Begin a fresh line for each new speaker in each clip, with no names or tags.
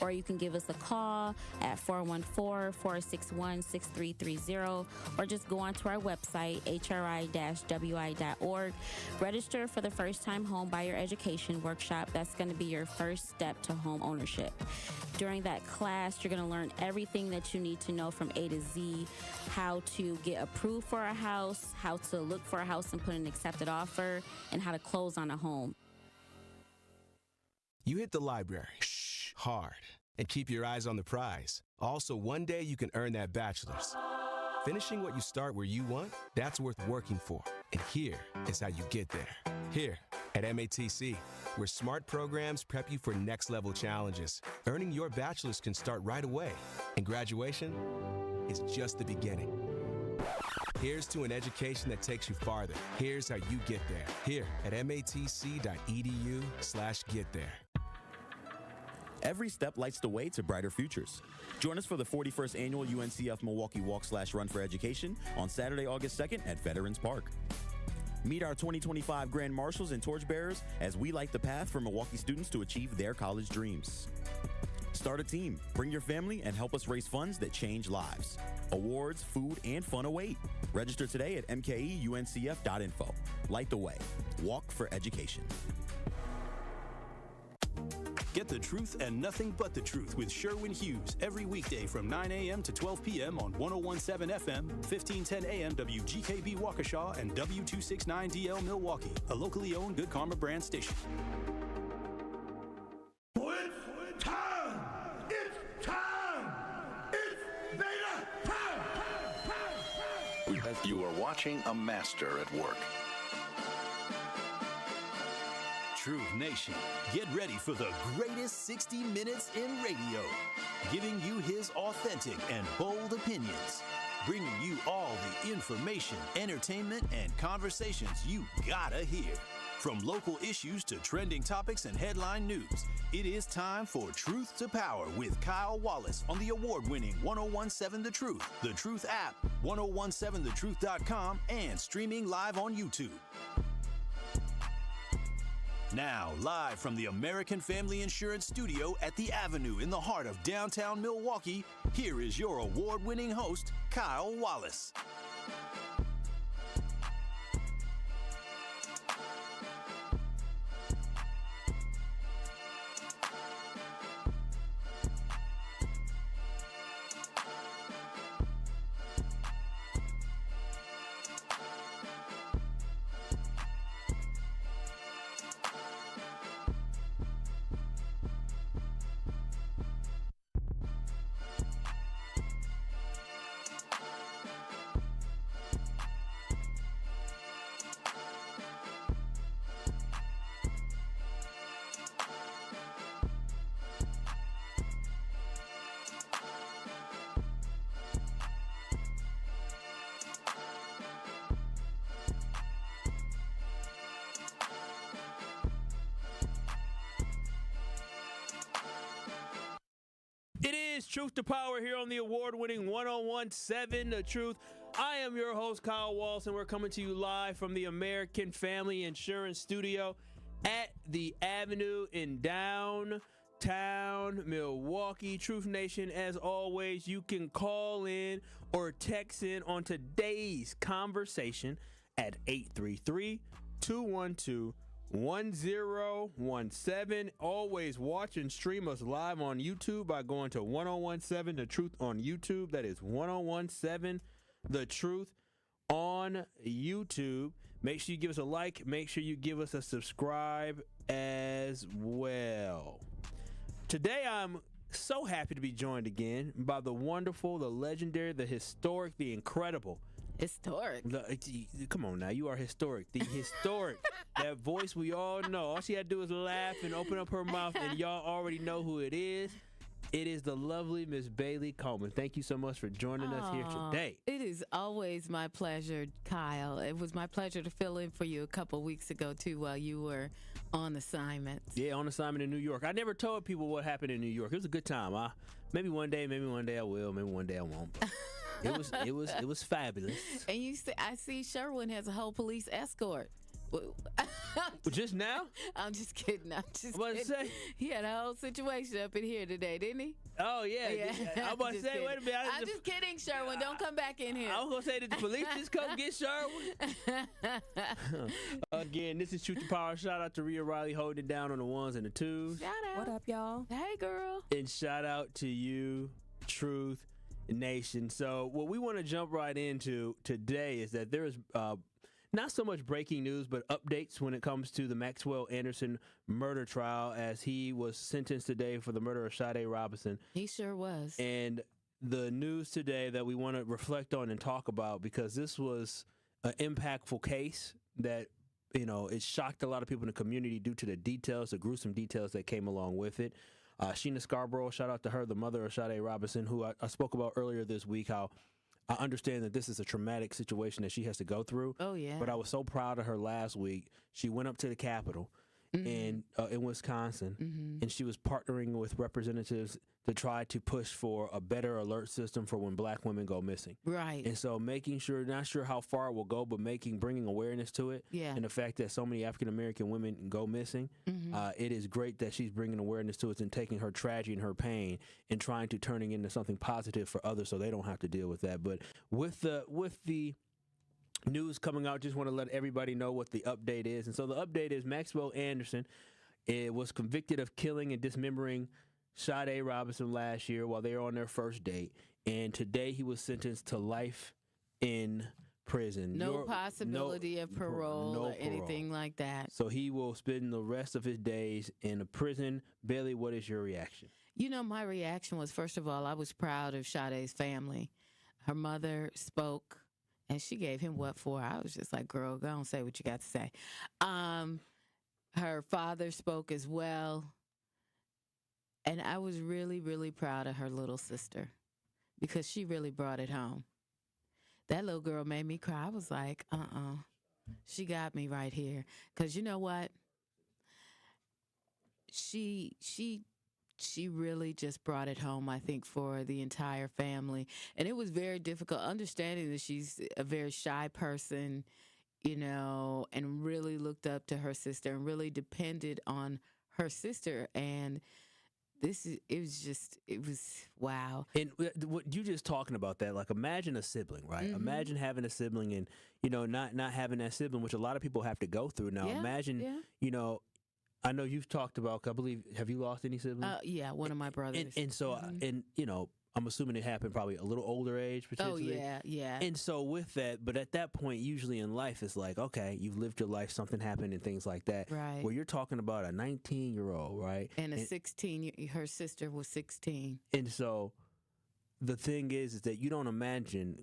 or you can give us a call at 414-461-6330, or just go onto our website, hri-wi.org. Register for the first-time home buyer education workshop. That's going to be your first step to home ownership. During that class, you're going to learn everything that you need to know from A to Z, how to get approved for a house, how to look for a house and put an accepted offer, and how to close on a home.
You hit the library. Shh, hard. And keep your eyes on the prize. Also, one day you can earn that bachelor's. Finishing what you start where you want, that's worth working for. And here is how you get there. Here at MATC, where smart programs prep you for next-level challenges. Earning your bachelor's can start right away. And graduation is just the beginning. Here's to an education that takes you farther. Here's how you get there. Here at matc.edu/get there.
Every step lights the way to brighter futures. Join us for the 41st annual UNCF Milwaukee Walk/Run for Education on Saturday, August 2nd at Veterans Park. Meet our 2025 Grand Marshals and Torchbearers as we light the path for Milwaukee students to achieve their college dreams. Start a team, bring your family, and help us raise funds that change lives. Awards, food, and fun await. Register today at mkeuncf.info. Light the way. Walk for education.
Get the truth and nothing but the truth with Sherwin Hughes every weekday from 9 a.m. to 12 p.m. on 101.7 FM, 1510 a.m. WGKB Waukesha, and W269DL Milwaukee, a locally owned Good Karma brand station.
It's time! It's time! It's beta time!
You are watching a master at work.
Truth Nation, get ready for the greatest 60 minutes in radio, giving you his authentic and bold opinions, bringing you all the information, entertainment, and conversations you gotta hear. From local issues to trending topics and headline news, it is time for Truth to Power with Kyle Wallace on the award-winning 101.7 The Truth app, 1017thetruth.com, and streaming live on YouTube. Now, live from the American Family Insurance Studio at the Avenue in the heart of downtown Milwaukee, here is your award-winning host, Kyle Wallace.
It is Truth to Power here on the award-winning 101.7 The Truth. I am your host, Kyle Wallace, and we're coming to you live from the American Family Insurance Studio at the Avenue in downtown Milwaukee. Truth Nation, as always, you can call in or text in on today's conversation at 833-212-1017. Always watch and stream us live on YouTube by going to 1017 The Truth on YouTube. That is 1017 The Truth on YouTube. Make sure you give us a like. Make sure you give us a subscribe as well. Today, I'm so happy to be joined again by the wonderful, the legendary, the historic, the incredible.
Historic.
Come on now, you are historic. The historic. That voice we all know. All she had to do is laugh and open up her mouth, and y'all already know who it is. It is the lovely Miss Bailey Coleman. Thank you so much for joining us here today.
It is always my pleasure, Kyle. It was my pleasure to fill in for you a couple weeks ago, too, while you were on assignment.
Yeah, on assignment in New York. I never told people what happened in New York. It was a good time. Maybe one day I will. Maybe one day I won't. But it was fabulous.
And I see Sherwin has a whole police escort.
Just now?
I'm just kidding. I'm just
What
kidding.
say?
He had a whole situation up in here today, didn't he?
Oh, yeah. I'm about to
Just
say,
kidding.
wait a minute.
I'm just kidding, Sherwin. Don't come back in here.
I was going to say, did the police just come get Sherwin? Again, this is Truth to Power. Shout out to Rhea Riley holding it down on the ones and the twos.
Shout out.
What up, y'all?
Hey, girl.
And shout out to you, Truth Nation. So what we want to jump right into today is that there is not so much breaking news, but updates when it comes to the Maxwell Anderson murder trial, as he was sentenced today for the murder of Sade Robinson.
He sure was.
And the news today that we want to reflect on and talk about, because this was an impactful case that, you know, it shocked a lot of people in the community due to the details, the gruesome details that came along with it. Sheena Scarborough, shout out to her, the mother of Sade Robinson, who I spoke about earlier this week, how I understand that this is a traumatic situation that she has to go through.
Oh, yeah.
But I was so proud of her last week. She went up to the Capitol in Wisconsin, and she was partnering with representatives to try to push for a better alert system for when black women go missing.
Right.
And so making sure, not sure how far it will go, but bringing awareness to it.
Yeah.
And the fact that so many African-American women go missing, it is great that she's bringing awareness to it and taking her tragedy and her pain and trying to turning into something positive for others so they don't have to deal with that. But with the news coming out, just want to let everybody know what the update is. And so the update is Maxwell Anderson was convicted of killing and dismembering Sade Robinson last year while they were on their first date. And today he was sentenced to life in prison.
No possibility of parole or anything like that.
So he will spend the rest of his days in a prison. Bailey, what is your reaction?
You know, my reaction was, first of all, I was proud of Sade's family. Her mother spoke, and she gave him what for. I was just like, girl, go on, say what you got to say. Her father spoke as well. And I was really, really proud of her little sister because she really brought it home. That little girl made me cry. I was like, she got me right here. Because you know what? She really just brought it home, I think, for the entire family. And it was very difficult understanding that she's a very shy person, you know, and really looked up to her sister and really depended on her sister. And it was wow.
And what you just talking about that, like imagine a sibling, right? Imagine having a sibling and, you know, not having that sibling, which a lot of people have to go through. Now, imagine, you know, I know you've talked about, I believe, have you lost any siblings?
Yeah, one of my brothers.
And so, and you know, I'm assuming it happened probably a little older age, potentially.
Oh, yeah.
And so with that, but at that point, usually in life, it's like, okay, you've lived your life, something happened and things like that.
Right.
Where you're talking about a 19-year-old, right?
And a 16, her sister was 16.
And so the thing is that you don't imagine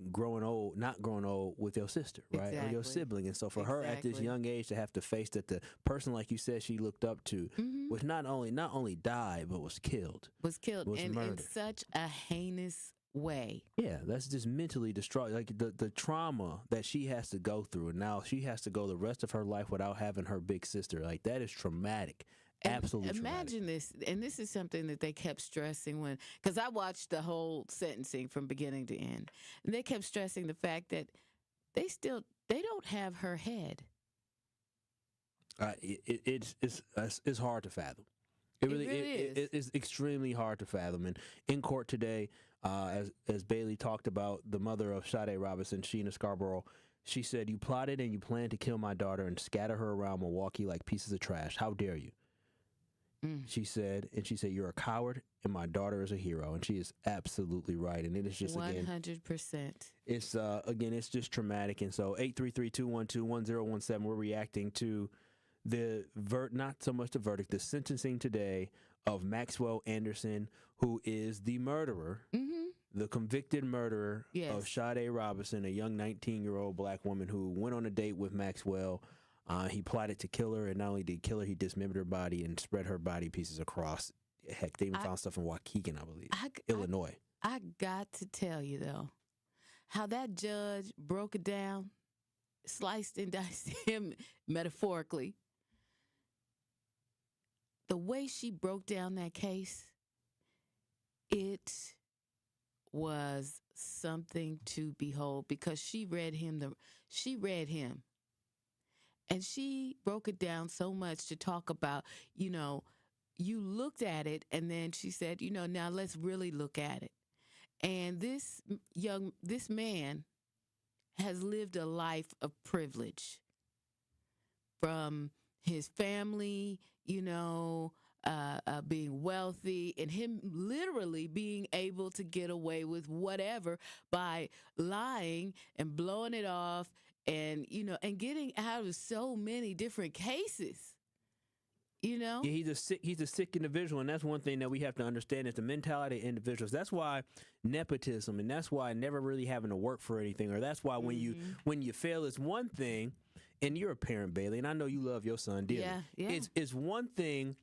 not growing old with your sister, right? Or your sibling. And so for her at this young age to have to face that the person, like you said, she looked up to, was not only died, but was killed.
Was
murdered.
In such a heinous way.
Yeah, that's just mentally distraught. Like the trauma that she has to go through, and now she has to go the rest of her life without having her big sister. Like that is traumatic. Absolutely.
Imagine this, and this is something that they kept stressing because I watched the whole sentencing from beginning to end, and they kept stressing the fact that they don't have her head.
It's hard to fathom. It really is. It's extremely hard to fathom. And in court today, as Bailey talked about, the mother of Sade Robinson, Sheena Scarborough, she said, "You plotted and you planned to kill my daughter and scatter her around Milwaukee like pieces of trash. How dare you?" She said, "You're a coward, and my daughter is a hero," and she is absolutely right. And it is just
100%.
It's just traumatic. And so 833-212-1017, we're reacting to not so much the verdict, the sentencing today of Maxwell Anderson, who is the murderer, the convicted murderer of Sade Robinson, a young 19-year-old black woman who went on a date with Maxwell. He plotted to kill her, and not only did he kill her, he dismembered her body and spread her body pieces across. Heck, they even found stuff in Waukegan, I believe, Illinois.
I got to tell you, though, how that judge broke it down, sliced and diced him metaphorically. The way she broke down that case, it was something to behold because she read him. And she broke it down so much to talk about, you know, you looked at it, and then she said, you know, now let's really look at it. And this man has lived a life of privilege, from his family, you know, being wealthy, and him literally being able to get away with whatever by lying and blowing it off, and, you know, and getting out of so many different cases. You know?
Yeah, he's a sick individual, and that's one thing that we have to understand is the mentality of individuals. That's why nepotism, and that's why never really having to work for anything, or that's why when you fail is one thing, and you're a parent, Bailey, and I know you love your son dearly.
Yeah.
It's one thing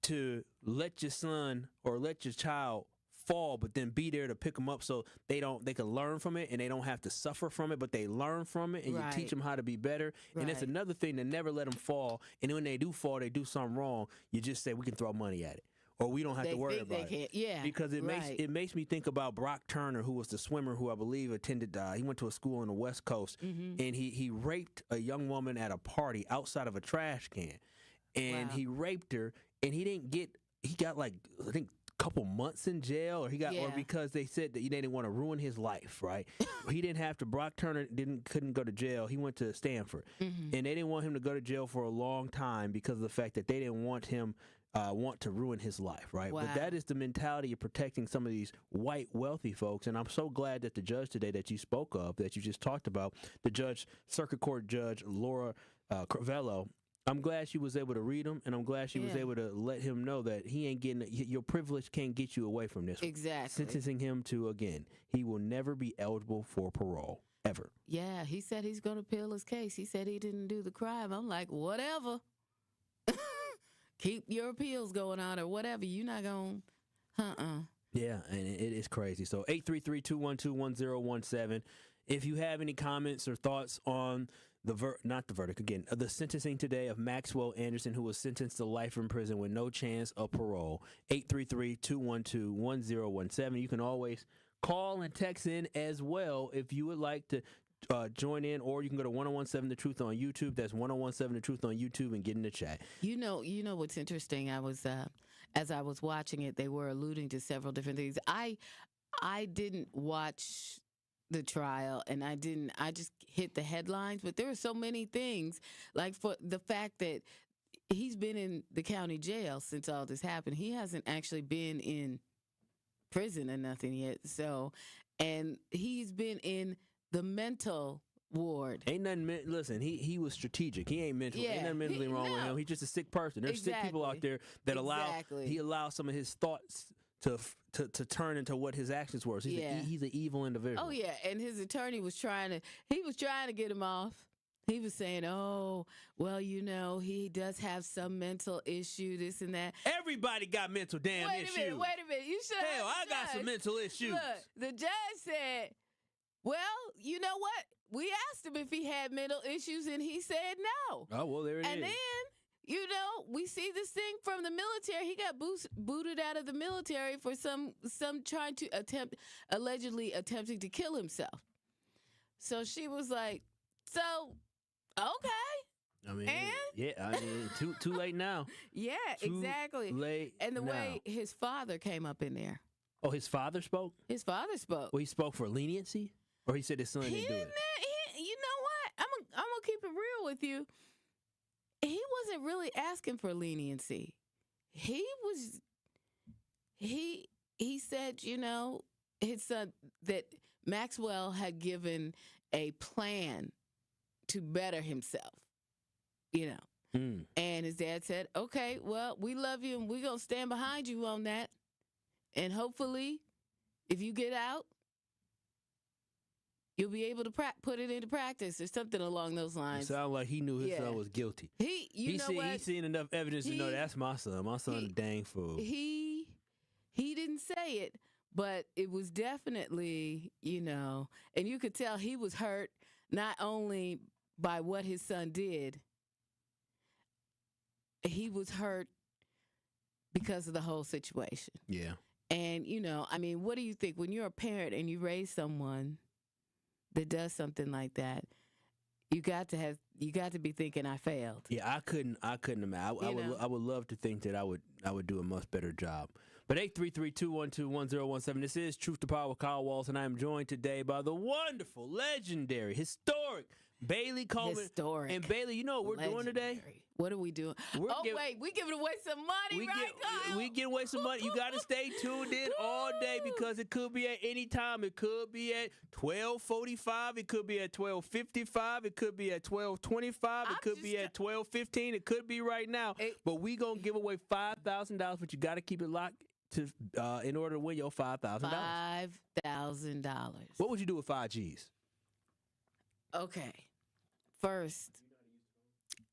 to let your son or let your child fall, but then be there to pick them up so they can learn from it and they don't have to suffer from it, but they learn from it, and you teach them how to be better.
Right.
And it's another thing to never let them fall, and when they do fall, they do something wrong, you just say we can throw money at it, or we don't have to worry about it.
Yeah,
because it makes me think about Brock Turner, who was the swimmer who I believe attended. He went to a school on the West Coast, and he raped a young woman at a party outside of a trash can, and he raped her, and he got like, I think, couple months in jail, or because they said that they didn't want to ruin his life, right? He didn't have to. Brock Turner couldn't go to jail. He went to Stanford, and they didn't want him to go to jail for a long time because of the fact that they didn't want him to ruin his life, right?
Wow.
But that is the mentality of protecting some of these white wealthy folks, and I'm so glad that the judge today that you spoke of, that you just talked about, the Circuit Court Judge Laura Crivello. I'm glad she was able to read him, and I'm glad she was able to let him know that he ain't getting your privilege can't get you away from this.
Exactly.
Sentencing him to, again, he will never be eligible for parole ever.
Yeah, he said he's going to appeal his case. He said he didn't do the crime. I'm like, whatever. Keep your appeals going on or whatever. You're not going to,
Yeah, and it is crazy. So 833-212-1017. If you have any comments or thoughts on the sentencing today of Maxwell Anderson, who was sentenced to life in prison with no chance of parole, 833-212-1017. You can always call and text in as well if you would like to join in, or you can go to 1017 The Truth on YouTube. That's 1017 The Truth on YouTube, and get in the chat.
You know what's interesting? I was as I was watching it, they were alluding to several different things. I didn't watch the trial, and I just hit the headlines, but there were so many things, like for the fact that he's been in the county jail since all this happened. He hasn't actually been in prison or nothing yet. So, and he's been in the mental ward.
Ain't nothing. Listen, he was strategic. He ain't mental. Ain't nothing mentally wrong with him. He's just a sick person. There's sick people out there that he allows some of his thoughts to turn into what his actions were. So he's an evil individual.
Oh yeah, and his attorney was trying to get him off. He was saying, "Oh, well, you know, he does have some mental issue, this and that."
Everybody got mental issues.
Wait a minute. You should.
Hell, I got some mental issues.
Look, the judge said, "Well, you know what? We asked him if he had mental issues, and he said no."
Oh well, there it is.
And then, you know, we see this thing from the military. He got booted out of the military for some allegedly attempting to kill himself. So she was like, "So, okay."
I mean, too late now.
Yeah, exactly.
Late
and the
now.
way his father came up in there.
Oh, his father spoke?
His father spoke.
Well, he spoke for leniency? Or he said his son didn't do it?
You know what? I'm gonna keep it real with you. He wasn't really asking for leniency. He said, you know, his son, that Maxwell had given a plan to better himself, you know. And his dad said, "Okay, well, we love you and we're going to stand behind you on that. And hopefully, if you get out, you'll be able to put it into practice," or something along those lines.
It sounded like he knew his son was guilty.
He's
seen enough evidence to know that's my son. My son a dang fool.
He didn't say it, but it was definitely, you know, and you could tell he was hurt not only by what his son did, he was hurt because of the whole situation.
Yeah.
And, you know, I mean, what do you think when you're a parent and you raise someone that does something like that? You got to have you got to be thinking I failed.
Yeah, I couldn't imagine. I would love to think that I would do a much better job. But 833-212-1017. This is Truth to Power with Kyle Wallace, and I am joined today by the wonderful, legendary, historic Bailey Coleman.
Historic.
And Bailey, you know what we're doing today?
What are we doing? Wait, we giving away some money, Kyle?
We giving away some money. You got to stay tuned in all day because it could be at any time. It could be at 12:45. It could be at 12:55. It could be at 12:25. It could be at 12:15. It could be right now. But we going to give away $5,000, but you got to keep it locked in order to win your $5,000.
$5,000.
What would you do with 5 G's?
Okay. First,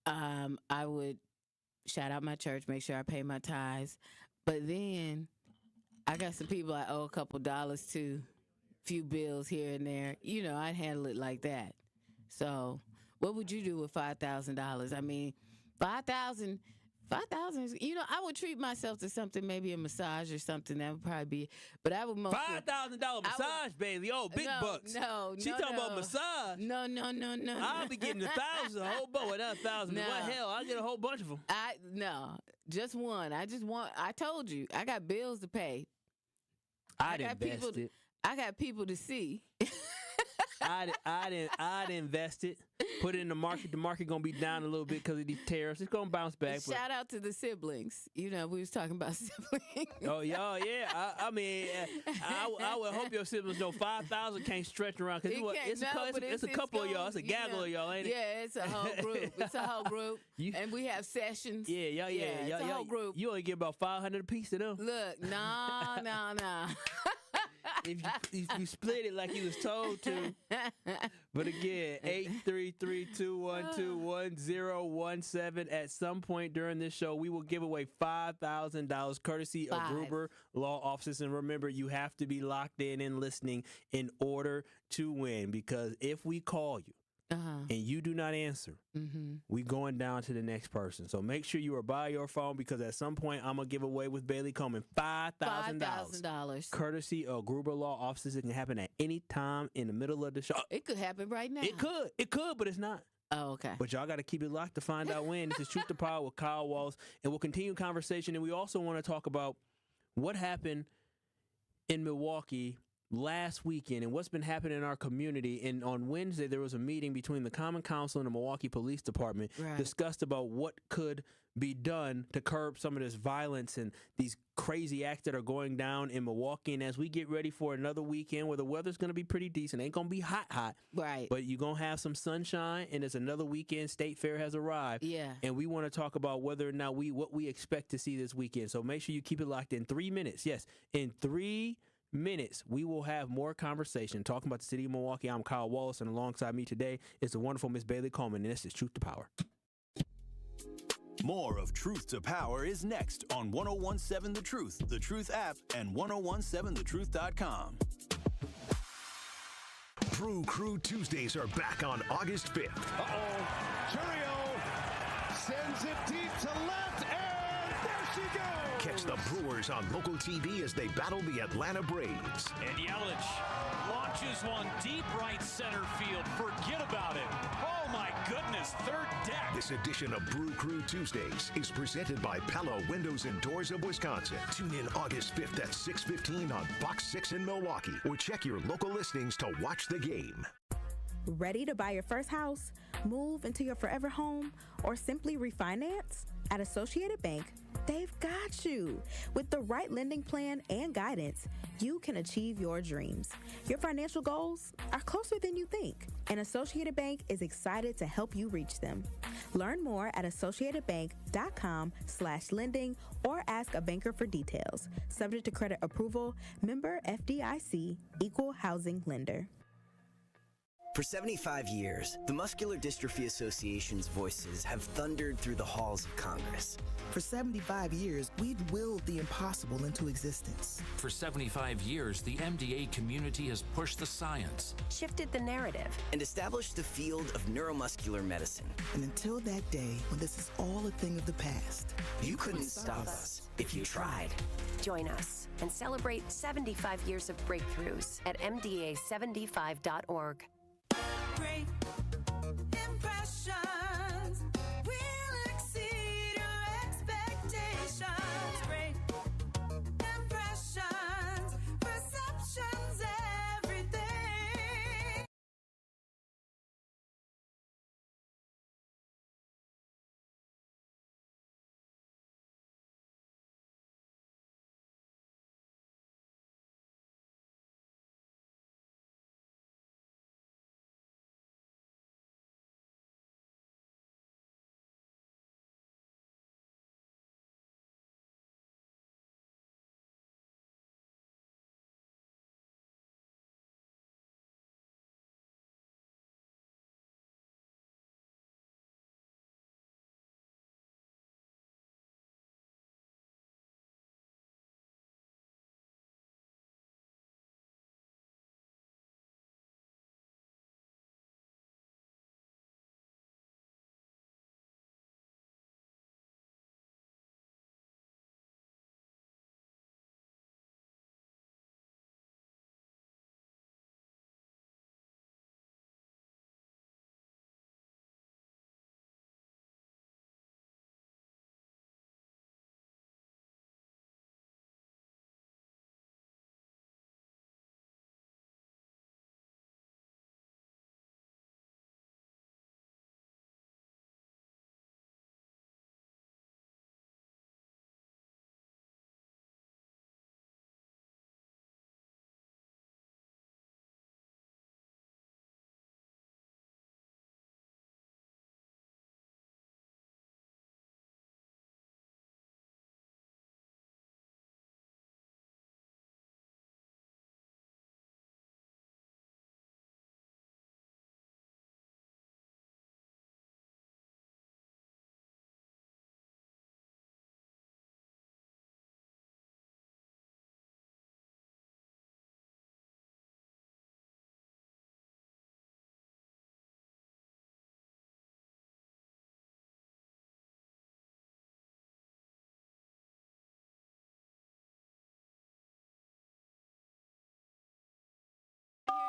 I would shout out my church, make sure I pay my tithes. But then I got some people I owe a couple dollars to, few bills here and there. You know, I'd handle it like that. So what would you do with $5,000? I mean, $5,000, you know, I would treat myself to something, maybe a massage or something. That would probably be, but I would mostly.
$5,000 massage, Bailey. Oh, big bucks. She talking about massage.
No.
I'll be getting 1,000, a whole bunch. Well, not 1,000.
No.
What hell? I'll get a whole bunch of them.
No, just one. I told you, I got bills to pay.
I'd invest it.
I got people to see.
I'd invest it, put it in the market. The market gonna be down a little bit because of these tariffs. It's gonna bounce back.
Shout out to the siblings. You know, we was talking about siblings.
Oh, y'all, yeah. I mean, I would hope your siblings know 5,000 can't stretch around because it's a couple of y'all. It's a gaggle of y'all, ain't it?
Yeah, it's a whole group. It's a whole group, and we have sessions.
Yeah.
It's a whole group.
You only get about 500 apiece to them.
Look, no.
If you split it like you was told to. But again, 833-212-1017. At some point during this show, we will give away $5,000 courtesy of Gruber Law offices. And remember, you have to be locked in and listening in order to win. Because if we call you and you do not answer, we going down to the next person. So make sure you are by your phone because at some point I'm going to give away with Bailey Coleman $5,000. Courtesy of Gruber Law offices. It can happen at any time in the middle of the show.
It could happen right now.
It could, but it's not.
Oh, okay.
But y'all got to keep it locked to find out when. This is Truth to Power with Kyle Wallace. And we'll continue conversation. And we also want to talk about what happened in Milwaukee last weekend and what's been happening in our community. And on Wednesday, there was a meeting between the Common Council and the Milwaukee Police Department discussed about what could be done to curb some of this violence and these crazy acts that are going down in Milwaukee. And as we get ready for another weekend where the weather's going to be pretty decent, ain't going to be hot,
right?
But you're going to have some sunshine, and it's another weekend. State Fair has arrived.
Yeah. And
we want to talk about whether or not what we expect to see this weekend. So make sure you keep it locked in 3 minutes. Yes, in 3 minutes, we will have more conversation talking about the city of Milwaukee. I'm Kyle Wallace, and alongside me today is the wonderful Miss Bailey Coleman, and this is Truth to Power.
More of Truth to Power is next on 1017 The Truth, The Truth app, and 1017thetruth.com.
Brew Crew Tuesdays are back on August 5th.
Churio sends it deep to left, and there she goes.
Catch the Brewers on local TV as they battle the Atlanta Braves.
And Yelich launches one deep right center field. Forget about it. Oh, my goodness. Third deck.
This edition of Brew Crew Tuesdays is presented by Pella Windows and Doors of Wisconsin. Tune in August 5th at 6:15 on Fox 6 in Milwaukee, or check your local listings to watch the game.
Ready to buy your first house, move into your forever home, or simply refinance? At Associated Bank, they've got you. With the right lending plan and guidance, you can achieve your dreams. Your financial goals are closer than you think, and Associated Bank is excited to help you reach them. Learn more at associatedbank.com/lending or ask a banker for details. Subject to credit approval, member FDIC, equal housing lender.
For 75 years, the Muscular Dystrophy Association's voices have thundered through the halls of Congress.
For 75 years, we've willed the impossible into existence.
For 75 years, the MDA community has pushed the science,
shifted the narrative, and established the field of neuromuscular medicine.
And until that day, when this is all a thing of the past,
you couldn't stop us if you tried.
Join us and celebrate 75 years of breakthroughs at MDA75.org.
Great impression.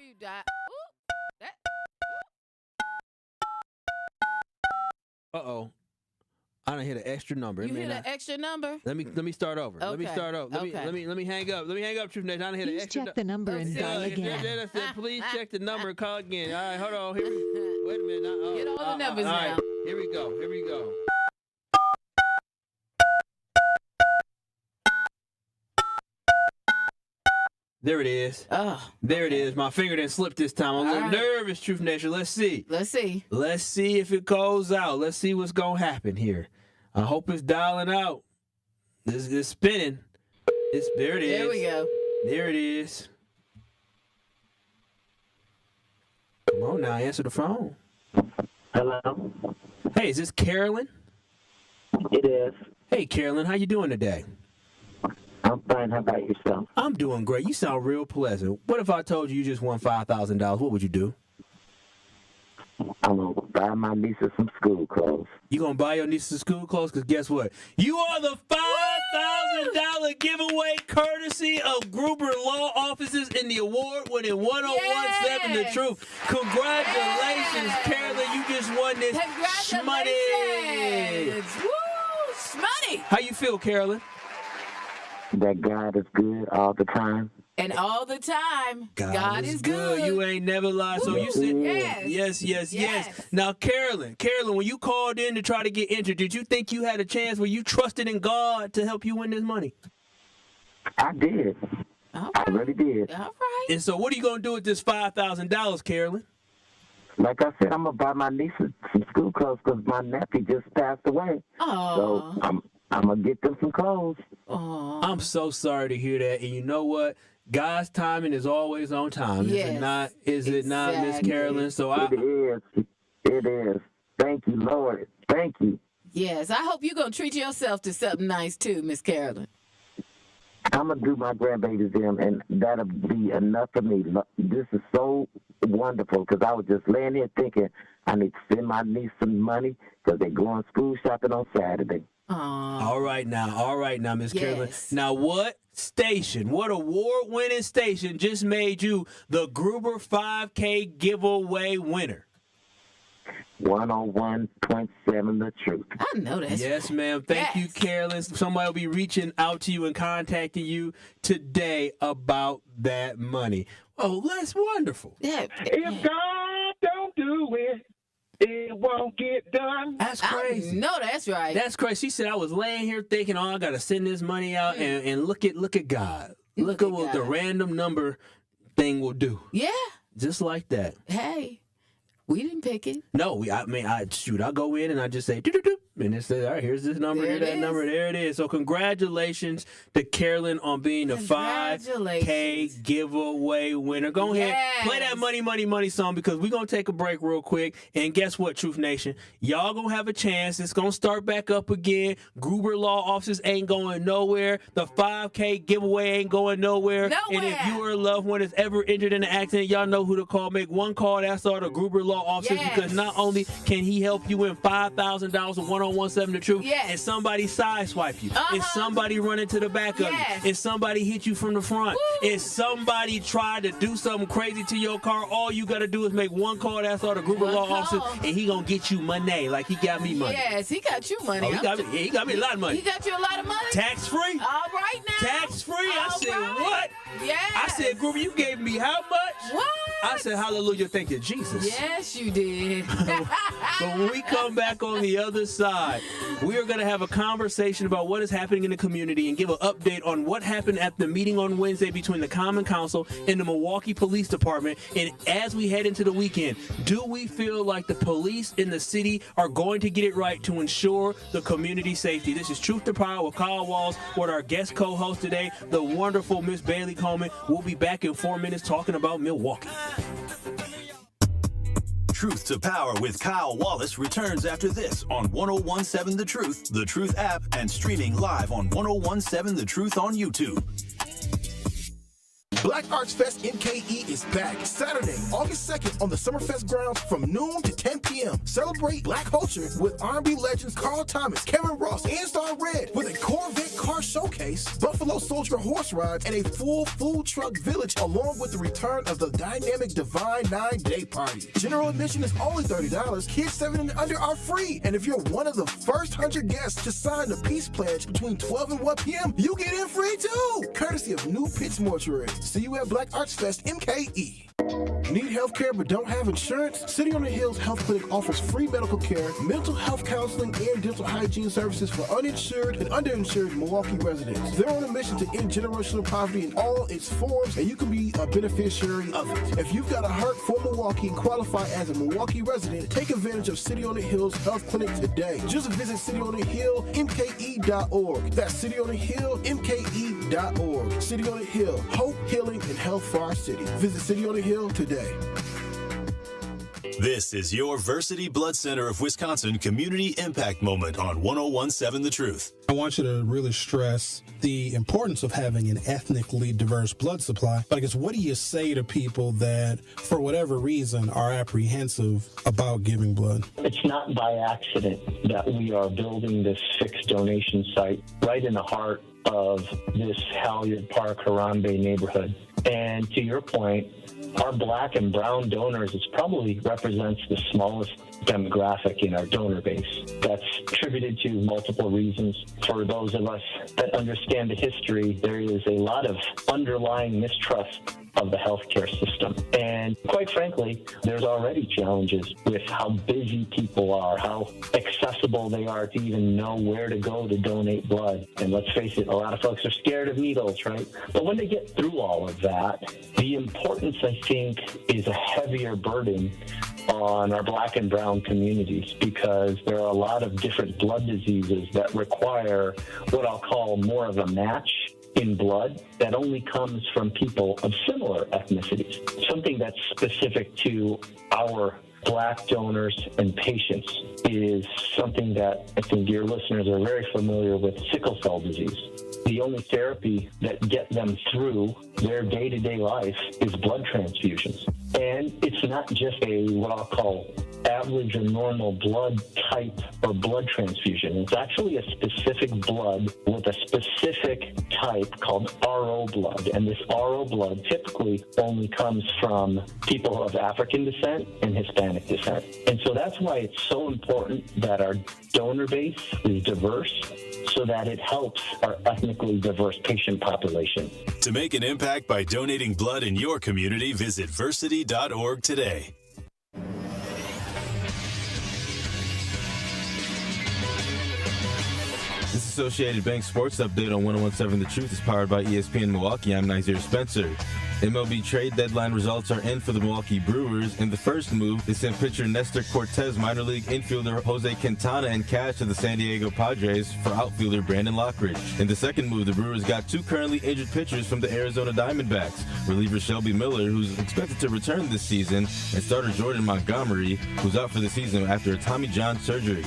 you die.
Uh-oh. I done hit an extra number.
You hit an extra number?
Let me start over.
Okay.
Let me start over. Let me hang up. Let me hang up, Truth Nation. I done hit an extra.
Check the number and dial again.
I said, please check the number and call again. All right, hold on. Wait a minute.
Get all the numbers
all
now.
Right, here we go. There it is.
Oh.
There it is. My finger didn't slip this time. I'm a little nervous, Truth Nation. Let's see.
Let's see
if it goes out. Let's see what's going to happen here. I hope it's dialing out. This is spinning. There it is.
There we go.
There it is. Come on now, answer the phone.
Hello.
Hey, is this Carolyn?
It is.
Hey, Carolyn, how you doing today?
I'm fine. How about yourself?
I'm doing great. You sound real pleasant. What if I told you just won $5,000? What would you do?
I'm going to buy my nieces some school clothes.
You going to buy your nieces some school clothes? Because guess what? You are the $5,000 giveaway courtesy of Gruber Law offices in the award-winning 1017 The Truth. Congratulations, Carolyn. You just won this shmoney.
Woo! Shmoney.
How you feel, Carolyn?
That God is good all the time.
And all the time, God is good.
You ain't never lied. So you said,
yes.
Now, Carolyn, when you called in to try to get injured, did you think you had a chance where you trusted in God to help you win this money?
I did.
Right.
I really did.
All right.
And so what are you going to do with this $5,000, Carolyn?
Like I said, I'm going to buy my nieces some school clothes because my nephew just passed away.
Oh.
So I'm going to get them some clothes.
Oh.
I'm so sorry to hear that. And you know what? God's timing is always on time.
Yes.
Is it not, Miss Carolyn? So
It is. Thank you, Lord. Thank you.
Yes. I hope you're going to treat yourself to something nice, too, Miss Carolyn.
I'm going to do my grandbabies them, and that'll be enough for me. This is so wonderful because I was just laying there thinking I need to send my niece some money because they're going school shopping on Saturday.
All right now, Miss Carolyn. Now, what award-winning station just made you the Gruber 5K giveaway winner?
101.7 The Truth.
I know that.
Yes, ma'am. Thank you, Carolyn. Somebody will be reaching out to you and contacting you today about that money. Oh, that's wonderful.
Yeah.
If God don't do it, it won't get done.
That's crazy.
No, that's right.
That's crazy. She said, I was laying here thinking, I got to send this money out, and look at God. Look at what the random number thing will do.
Yeah.
Just like that.
Hey, we didn't pick it.
No, I go in and I just say, doo-doo-doo, and it says, all right, here's this number, here's that number, there it is. So congratulations to Carolyn on being the 5K giveaway winner. Go ahead, play that money song because we're going to take a break real quick. And guess what, Truth Nation? Y'all going to have a chance. It's going to start back up again. Gruber Law offices ain't going nowhere. The 5K giveaway ain't going nowhere. And if you or a loved one is ever injured in an accident, y'all know who to call. Make one call. That's all the Gruber Law offices because not only can he help you win $5,000 with 1017 The Truth, and somebody sideswipe you, if somebody run into the back of you, if somebody hit you from the front, if somebody tried to do something crazy to your car, all you got to do is make one call. That's all the Gruber Law officer, and he gonna get you money like he got me money.
Yes, he got you money.
Oh, he got me a lot of money.
He got you a lot of money?
Tax free.
All right now.
Tax free. I said, what?
Yes.
I said, Gruber, you gave me how much?
What?
I said, hallelujah, thank you, Jesus.
Yes, you did.
But when we come back on the other side, we are going to have a conversation about what is happening in the community and give an update on what happened at the meeting on Wednesday between the Common Council and the Milwaukee Police Department. And as we head into the weekend, do we feel like the police in the city are going to get it right to ensure the community safety? This is Truth to Power with Kyle Walls with our guest co-host today, the wonderful Miss Bailey Coleman. We'll be back in 4 minutes talking about Milwaukee.
Truth to Power with Kyle Wallace returns after this on 1017 The Truth app, and streaming live on 1017 The Truth on YouTube.
Black Arts Fest MKE is back Saturday, August 2nd on the Summerfest grounds from noon to 10 p.m. Celebrate Black culture with R&B legends Carl Thomas, Kevin Ross, and Star Red with a Corvette car showcase, Buffalo Soldier horse rides, and a full food truck village along with the return of the dynamic Divine 9-Day Party. General admission is only $30. Kids 7 and under are free. And if you're one of the first 100 guests to sign the Peace Pledge between 12 and 1 p.m., you get in free too. Courtesy of New Pitts Mortuary. See you at Black Arts Fest MKE. Need health care but don't have insurance? City on the Hills Health Clinic offers free medical care, mental health counseling, and dental hygiene services for uninsured and underinsured Milwaukee residents. They're on a mission to end generational poverty in all its forms, and you can be a beneficiary of it. If you've got a heart for Milwaukee and qualify as a Milwaukee resident, take advantage of City on the Hills Health Clinic today. Just visit cityonthehillmke.org. That's cityonthehillmke.org. City on the Hill, hope, healing, and health for our city. Visit City on the Hill today.
This is your Versity Blood Center of Wisconsin Community Impact Moment on 1017 The Truth.
I want you to really stress the importance of having an ethnically diverse blood supply. But I guess, what do you say to people that, for whatever reason, are apprehensive about giving blood?
It's not by accident that we are building this fixed donation site right in the heart of this Halyard Park, Harambe neighborhood. And to your point, our black and brown donors probably represents the smallest demographic in our donor base. That's attributed to multiple reasons. For those of us that understand the history, there is a lot of underlying mistrust of the healthcare system. And quite frankly, there's already challenges with how busy people are, how accessible they are to even know where to go to donate blood. And let's face it, a lot of folks are scared of needles, right? But when they get through all of that, the importance, I think, is a heavier burden on our black and brown communities, because there are a lot of different blood diseases that require what I'll call more of a match in blood that only comes from people of similar ethnicities. Something that's specific to our black donors and patients is something that I think your listeners are very familiar with: sickle cell disease. The only therapy that gets them through their day-to-day life is blood transfusions. And it's not just what I'll call average or normal blood type or blood transfusion. It's actually a specific blood with a specific type called RO blood. And this RO blood typically only comes from people of African descent and Hispanic descent. And so that's why it's so important that our donor base is diverse, so that it helps our ethnically diverse patient population.
To make an impact by donating blood in your community, visit versity.org today.
This Associated Bank Sports Update on 1017 The Truth is powered by ESPN Milwaukee. I'm Nazir Spencer. MLB trade deadline results are in for the Milwaukee Brewers. In the first move, they sent pitcher Nestor Cortez, minor league infielder Jose Quintana, and cash to the San Diego Padres for outfielder Brandon Lockridge. In the second move, the Brewers got two currently injured pitchers from the Arizona Diamondbacks, reliever Shelby Miller, who's expected to return this season, and starter Jordan Montgomery, who's out for the season after a Tommy John surgery.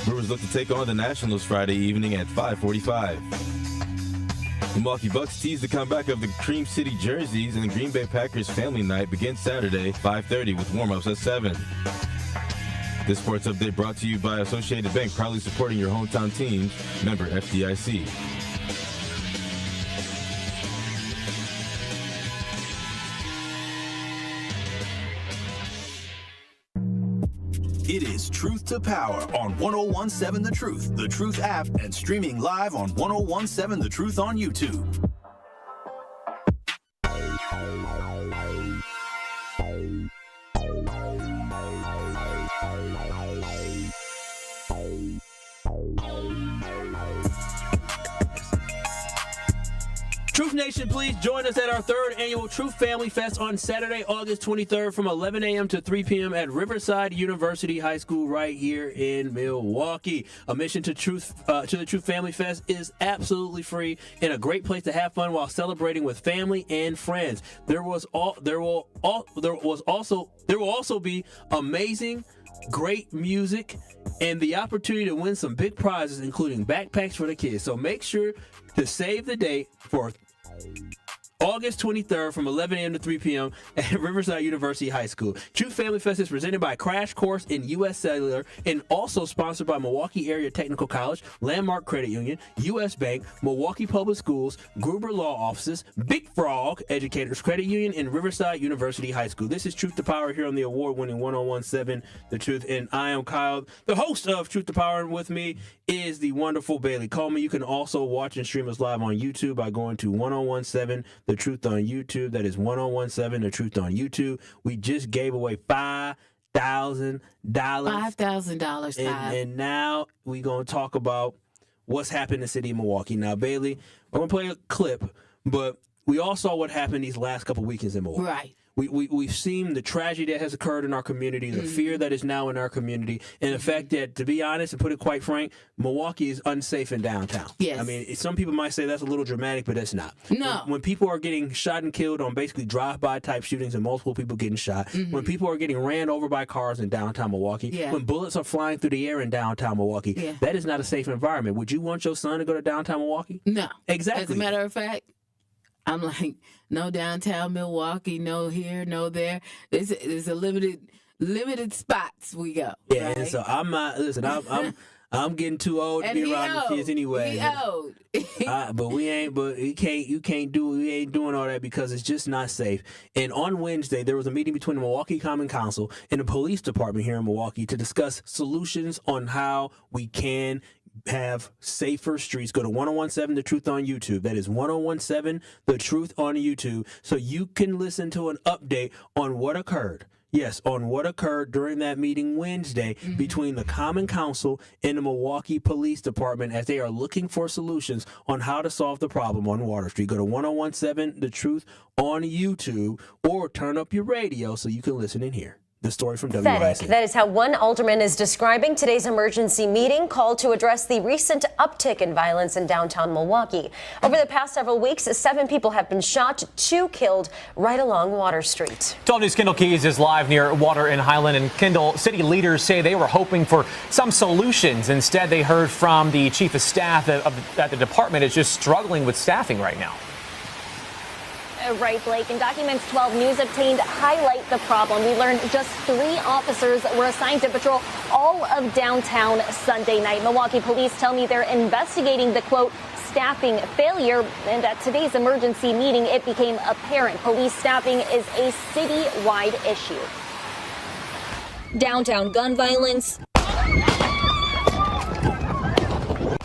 Brewers look to take on the Nationals Friday evening at 5:45. The Milwaukee Bucks tease the comeback of the Cream City jerseys, and the Green Bay Packers family night begins Saturday, 5:30, with warm-ups at 7. This sports update brought to you by Associated Bank, proudly supporting your hometown teams. Member FDIC.
It is Truth to Power on 1017 The Truth app, and streaming live on 1017 The Truth on YouTube.
Truth Nation, please join us at our third annual Truth Family Fest on Saturday, August 23rd from 11 a.m. to 3 p.m. at Riverside University High School right here in Milwaukee. Admission to the Truth Family Fest is absolutely free and a great place to have fun while celebrating with family and friends. There will also be amazing, great music and the opportunity to win some big prizes, including backpacks for the kids. So make sure to save the date for August 23rd from 11 a.m. to 3 p.m. at Riverside University High School. Truth Family Fest is presented by Crash Course in U.S. Cellular and also sponsored by Milwaukee Area Technical College, Landmark Credit Union, U.S. Bank, Milwaukee Public Schools, Gruber Law Offices, Big Frog Educators Credit Union, and Riverside University High School. This is Truth to Power here on the award-winning 1017 The Truth, and I am Kyle, the host of Truth to Power, and with me is the wonderful Bailey Coleman. You can also watch and stream us live on YouTube by going to 1017 The Truth on YouTube. That is 1017 The Truth on YouTube. We just gave away $5,000.
$5,000.
And now we're going to talk about what's happened in the city of Milwaukee. Now, Bailey, I'm going to play a clip, but we all saw what happened these last couple weekends in Milwaukee.
Right.
We've seen the tragedy that has occurred in our community, the fear that is now in our community, and the fact that, to be honest and put it quite frank, Milwaukee is unsafe in downtown.
Yes.
I mean, some people might say that's a little dramatic, but that's not.
No.
When people are getting shot and killed on basically drive-by type shootings and multiple people getting shot, when people are getting ran over by cars in downtown Milwaukee, when bullets are flying through the air in downtown Milwaukee, that is not a safe environment. Would you want your son to go to downtown Milwaukee?
No.
Exactly.
As a matter of fact, I'm like, no downtown Milwaukee, no here, no there. There's a limited spots we go.
Yeah,
right?
and so I'm not. Listen, I'm getting too old to be around the kids anyway.
He old.
But we ain't. But we ain't doing all that because it's just not safe. And on Wednesday, there was a meeting between the Milwaukee Common Council and the police department here in Milwaukee to discuss solutions on how we can have safer streets. Go to 1017 The Truth on YouTube. That is 1017 The Truth on YouTube, so you can listen to an update on what occurred. Yes, on what occurred during that meeting Wednesday between the Common Council and the Milwaukee Police Department as they are looking for solutions on how to solve the problem on Water Street. Go to 1017 The Truth on YouTube or turn up your radio so you can listen in here. The story from WIC.
That is how one alderman is describing today's emergency meeting called to address the recent uptick in violence in downtown Milwaukee. Over the past several weeks, 7 people have been shot, 2 killed right along Water Street.
12 News Kendall Keys is live near Water in Highland, and Kendall, city leaders say they were hoping for some solutions. Instead, they heard from the chief of staff at the department is just struggling with staffing right now.
Right, Blake. And Documents 12 News obtained highlight the problem. We learned just 3 officers were assigned to patrol all of downtown Sunday night. Milwaukee police tell me they're investigating the, quote, staffing failure. And at today's emergency meeting, it became apparent police staffing is a citywide issue. Downtown gun violence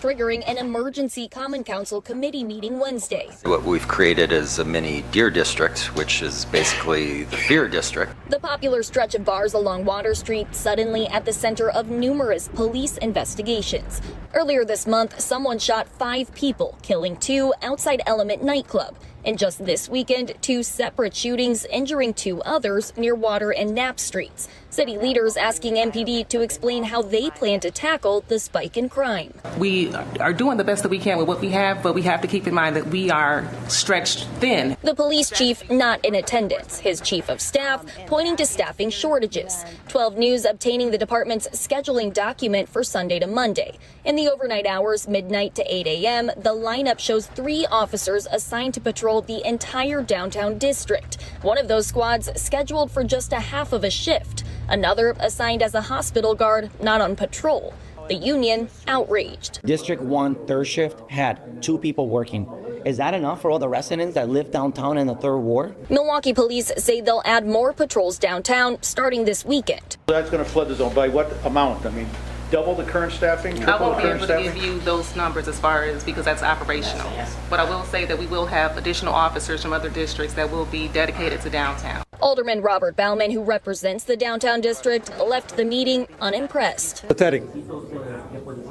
triggering an emergency Common Council committee meeting Wednesday.
What we've created is a mini deer district, which is basically the fear district.
The popular stretch of bars along Water Street suddenly at the center of numerous police investigations. Earlier this month, someone shot 5 people, killing 2 outside Element nightclub. And just this weekend, 2 separate shootings injuring 2 others near Water and Knapp Streets. City leaders asking MPD to explain how they plan to tackle the spike in crime.
We are doing the best that we can with what we have, but we have to keep in mind that we are stretched thin.
The police chief not in attendance. His chief of staff pointing to staffing shortages. 12 News obtaining the department's scheduling document for Sunday to Monday. In the overnight hours, midnight to 8 a.m., the lineup shows 3 officers assigned to patrol the entire downtown district. One of those squads scheduled for just a half of a shift. Another assigned as a hospital guard, not on patrol. The union outraged.
District 1 third shift had 2 people working. Is that enough for all the residents that live downtown in the 3rd Ward?
Milwaukee police say they'll add more patrols downtown starting this weekend.
That's going to flood the zone. By what amount? I mean, double the current staffing?
I won't be able to give you those numbers as far as because that's operational. But I will say that we will have additional officers from other districts that will be dedicated to downtown.
Alderman Robert Bauman, who represents the downtown district, left the meeting unimpressed.
Pathetic.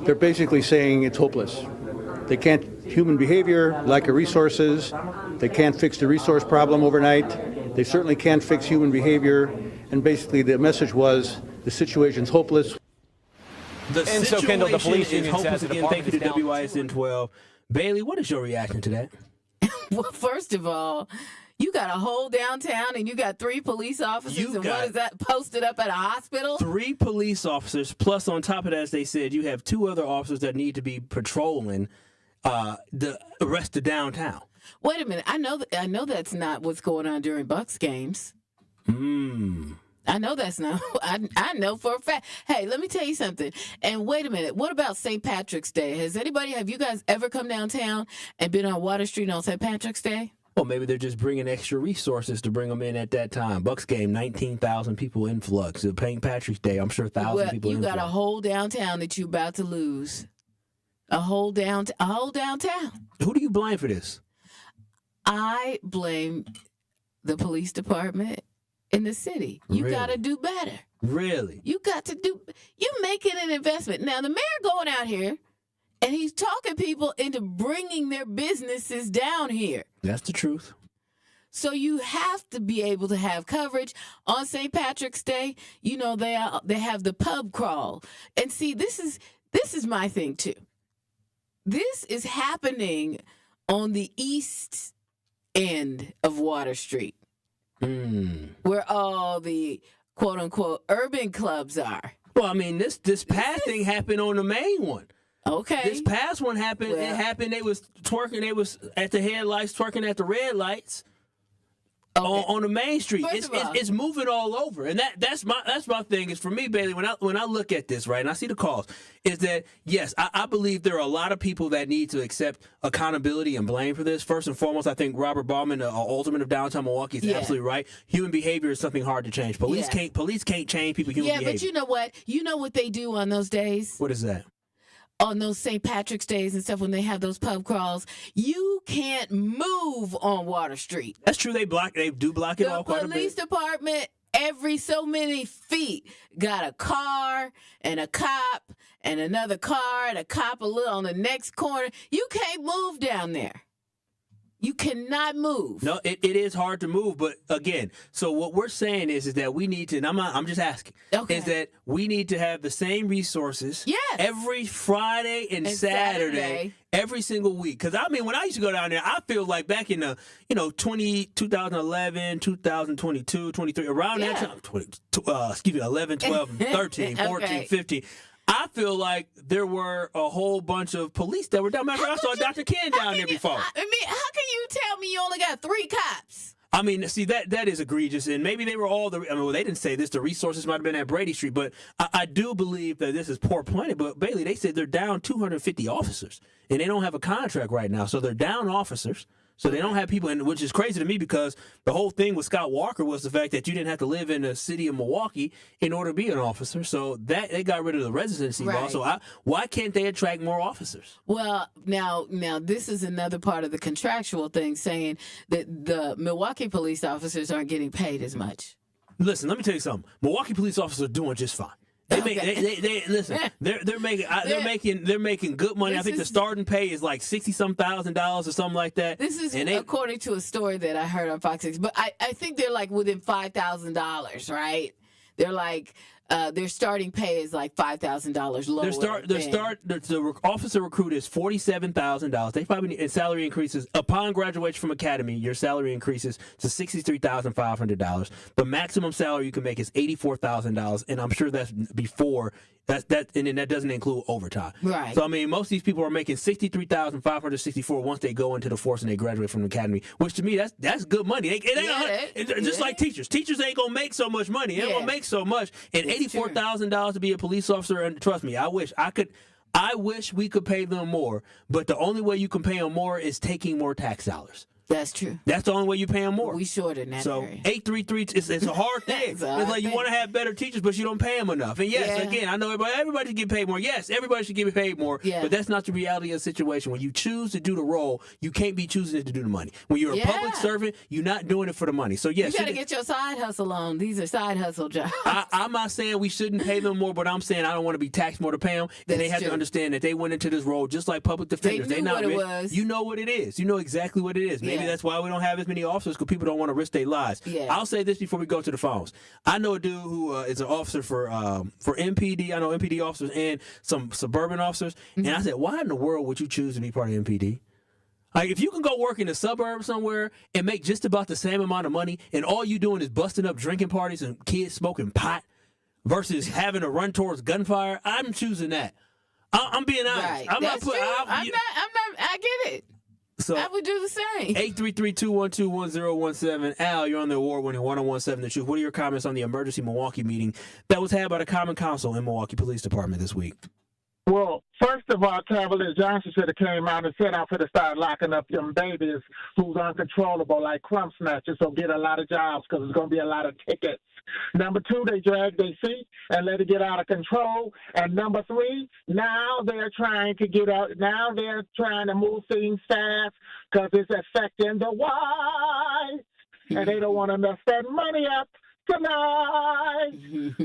They're basically saying it's hopeless. They can't, human behavior, lack of resources, they can't fix the resource problem overnight. They certainly can't fix human behavior. And basically the message was the situation's hopeless.
And so, Kendall, the police union says again, thank you to WISN 12. Bailey, what is your reaction to that?
Well, first of all, you got a whole downtown and you got 3 police officers, and what is that, posted up at a hospital?
3 police officers, plus on top of that, as they said, you have 2 other officers that need to be patrolling the rest of downtown.
Wait a minute. I know that's not what's going on during Bucks games. I know that's not. I know for a fact. Hey, let me tell you something. And wait a minute. What about St. Patrick's Day? Have you guys ever come downtown and been on Water Street on St. Patrick's Day?
Well, maybe they're just bringing extra resources to bring them in at that time. Bucks game, 19,000 people influx. St. Patrick's Day, I'm sure 1,000 people influx.
You got a whole downtown that you're about to lose. A whole downtown.
Who do you blame for this?
I blame the police department in the city. You got to do better.
Really?
You're making an investment. Now, the mayor going out here, and he's talking people into bringing their businesses down here.
That's the truth.
So you have to be able to have coverage on St. Patrick's Day. You know, they have the pub crawl. And see, this is my thing too. This is happening on the east end of Water Street, where all the quote unquote urban clubs are.
Well, I mean, this past thing happened on the main one.
Okay.
This past one happened. Well, it happened. They was twerking. They was at the headlights, twerking at the red lights. Okay. On the main street. It's moving all over, and that's my thing. Is for me, Bailey, when I look at this, right, and I see the calls, is that yes, I believe there are a lot of people that need to accept accountability and blame for this. First and foremost, I think Robert Bauman, the alderman of downtown Milwaukee, is absolutely right. Human behavior is something hard to change. Police can't change people's human behavior.
Yeah, but you know what? You know what they do on those days?
What is that?
On those St. Patrick's Days and stuff, when they have those pub crawls, you can't move on Water Street.
That's true. They do block it all quite a bit.
The police department, every so many feet, got a car and a cop and another car and a cop a little on the next corner. You can't move down there. You cannot move.
No, it is hard to move, but again, so what we're saying is that we need to, and I'm just asking, is that we need to have the same resources every Friday and Saturday, every single week. Because, I mean, when I used to go down there, I feel like back in the, 2011, 2022, 23, around that time, 11, 12, 13, 14, 15, I feel like there were a whole bunch of police that were down. Remember, I saw Dr. Ken down there before.
I mean, how can you tell me you only got 3 cops?
I mean, see, that is egregious, and maybe they were all they didn't say this. The resources might have been at Brady Street, but I do believe that this is poor planning. But, Bailey, they said they're down 250 officers, and they don't have a contract right now, so they're down officers. So they don't have people, which is crazy to me because the whole thing with Scott Walker was the fact that you didn't have to live in the city of Milwaukee in order to be an officer. So that they got rid of the residency law. So why can't they attract more officers?
Well, now this is another part of the contractual thing, saying that the Milwaukee police officers aren't getting paid as much.
Listen, let me tell you something. Milwaukee police officers are doing just fine. Listen. They're making good money. I think the starting pay is like $60-some thousand or something like that.
This is according to a story that I heard on Fox 6. But I think they're like within $5,000, right? They're like their starting pay is like $5,000 lower. The officer recruit is $47,000. They probably need salary increases upon graduation from academy. Your salary increases to $63,500. The maximum salary you can make is $84,000, and I'm sure that's before. And then that doesn't include overtime. Right.
So I mean, most of these people are making $63,564 once they go into the force and they graduate from the academy. Which to me, that's good money. Just like teachers. Teachers ain't gonna make so much money. They ain't gonna make so much. And $84,000 to be a police officer. And trust me, I wish we could pay them more. But the only way you can pay them more is taking more tax dollars.
That's true.
That's the only way you pay them more.
We short in that
So 833, it's a hard thing. It's like you want to have better teachers, but you don't pay them enough. And yes, again, I know everybody should get paid more. Yes, everybody should get paid more. Yeah. But that's not the reality of the situation. When you choose to do the role, you can't be choosing to do the money. When you're a public servant, you're not doing it for the money. So yes,
you got to get your side hustle on. These are side hustle jobs.
I'm not saying we shouldn't pay them more, but I'm saying I don't want to be taxed more to pay them. And they have to understand that they went into this role just like public defenders.
They knew what it was.
You know what it is. You know exactly what it is. Maybe that's why we don't have as many officers, because people don't want to risk their lives. Yeah. I'll say this before we go to the phones. I know a dude who is an officer for MPD. I know MPD officers and some suburban officers. Mm-hmm. And I said, why in the world would you choose to be part of MPD? Like, if you can go work in the suburbs somewhere and make just about the same amount of money, and all you doing is busting up drinking parties and kids smoking pot versus having to run towards gunfire, I'm choosing that. I'm being honest.
Right. I get it.
So
I would do the same.
833-212-1017. Al, you're on the award-winning 1017 The Truth. What are your comments on the emergency Milwaukee meeting that was had by the Common Council in Milwaukee Police Department this week?
Well, first of all, Cavalier Johnson should have came out and said, I'm going to start locking up them babies who's uncontrollable like crumb snatchers, so get a lot of jobs because there's going to be a lot of tickets. Number two, they drag their feet and let it get out of control. And number three, now they're trying to get out. Now they're trying to move things fast because it's affecting the whites. And they don't want to mess that money up tonight.